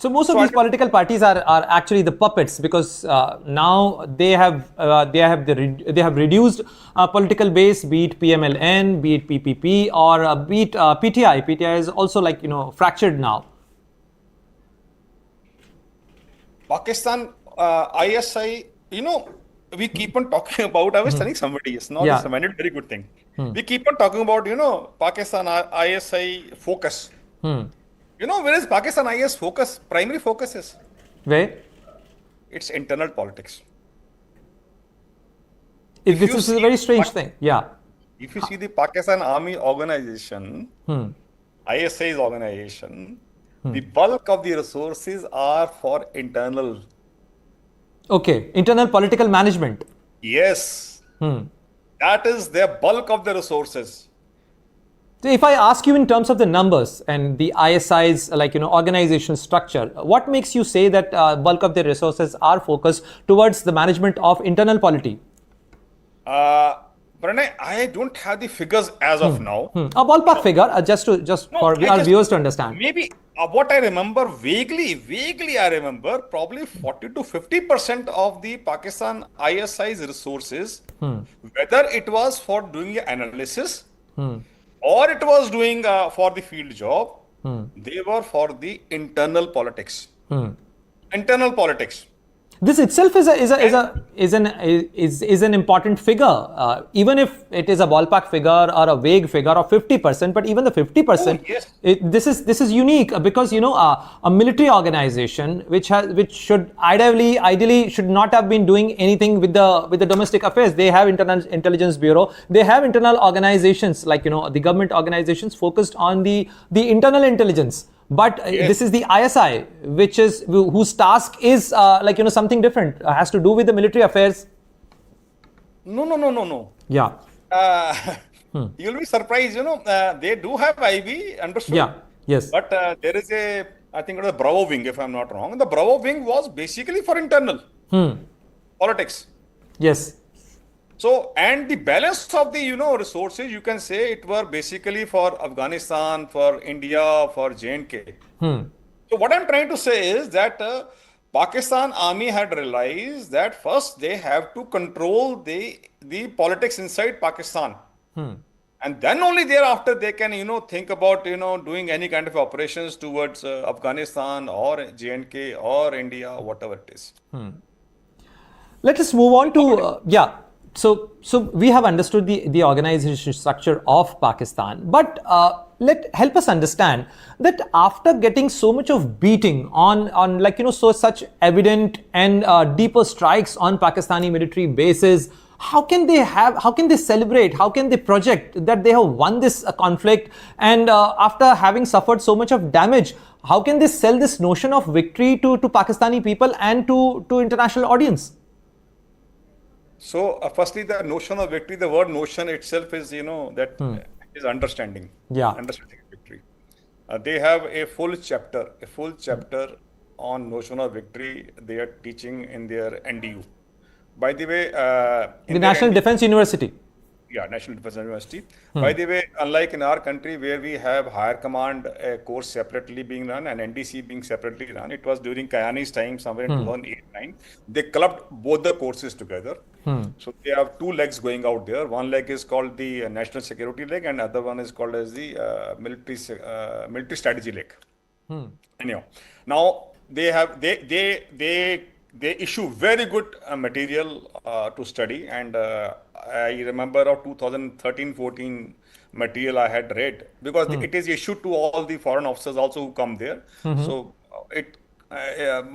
So most of these political parties are actually the puppets, because now they have reduced political base, be it PMLN, be it PPP, or be it PTI. PTI is also fractured now. Pakistan, ISI, we keep on talking about, I was telling somebody, it's not a very good thing. We keep on talking about, Pakistan, ISI focus. Where is Pakistan IS focus? Primary focus is? Where? It's internal politics. This is a very strange thing. Yeah. If you see the Pakistan Army organization, ISI's organization, the bulk of the resources are for internal. Okay, internal political management. Yes. That is their bulk of the resources. So if I ask you in terms of the numbers and the ISI's organization structure, what makes you say that bulk of their resources are focused towards the management of internal polity? Pranay, I don't have the figures as of now. A ballpark figure, for our viewers to understand. Maybe what I remember vaguely I remember probably 40 to 50% of the Pakistan ISI's resources, whether it was for doing analysis, or it was doing for the field job, they were for the internal politics. Internal politics. This itself is an important figure, even if it is a ballpark figure or a vague figure of 50%. But even the 50%, this is unique, because a military organization which should ideally should not have been doing anything with the domestic affairs. They have internal intelligence bureau. They have internal organizations like the government organizations focused on the internal intelligence. But this is the ISI, whose task is something different, has to do with the military affairs. No. Yeah. You'll be surprised. They do have IB, understood. Yeah. Yes. But there is I think it was a Bravo wing, if I'm not wrong. The Bravo wing was basically for internal politics. Yes. So, and the balance of the, resources, you can say it were basically for Afghanistan, for India, for J&K. So, what I'm trying to say is that Pakistan Army had realized that first they have to control the politics inside Pakistan. And then only thereafter they can, think about, doing any kind of operations towards Afghanistan or J&K or India, whatever it is. Let us move on to, So we have understood the organization structure of Pakistan, but help us understand that after getting so much of beating on such evident and deeper strikes on Pakistani military bases, how can they celebrate, how can they project that they have won this conflict, and after having suffered so much of damage, how can they sell this notion of victory to Pakistani people and to international audience? So, firstly, the notion of victory, the word notion itself is, that is understanding. Yeah. Understanding victory. They have a full chapter on notion of victory they are teaching in their NDU. By the way, the National Defense University. Yeah, National Defense University. By the way, unlike in our country where we have higher command course separately being run and NDC being separately run, it was during Kayani's time, somewhere in 2008-9. They clubbed both the courses together. So they have two legs going out there. One leg is called the national security leg, and other one is called as the military strategy leg. Anyhow, now they issue very good material to study, and I remember of 2013-14 material I had read, because it is issued to all the foreign officers also who come there. So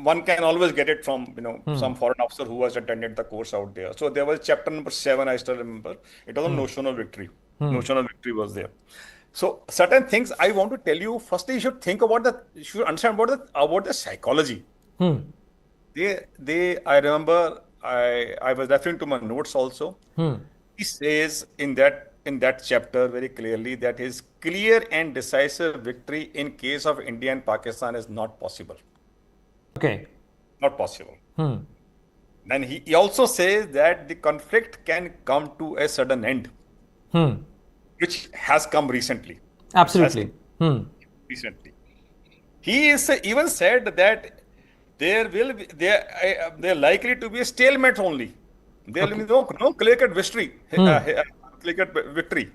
one can always get it from some foreign officer who has attended the course out there. So there was chapter number 7, I still remember. It was on notion of victory. Notion of victory was there. So certain things I want to tell you. Firstly, you should think about you should understand about the psychology. I remember I was referring to my notes also. He says in that chapter very clearly that his clear and decisive victory in case of India and Pakistan is not possible. Okay. Not possible. Then he also says that the conflict can come to a sudden end, which has come recently. Absolutely. Recently. He is even said that there will be there likely to be a stalemate only. There will be no clear-cut victory. Clear-cut victory.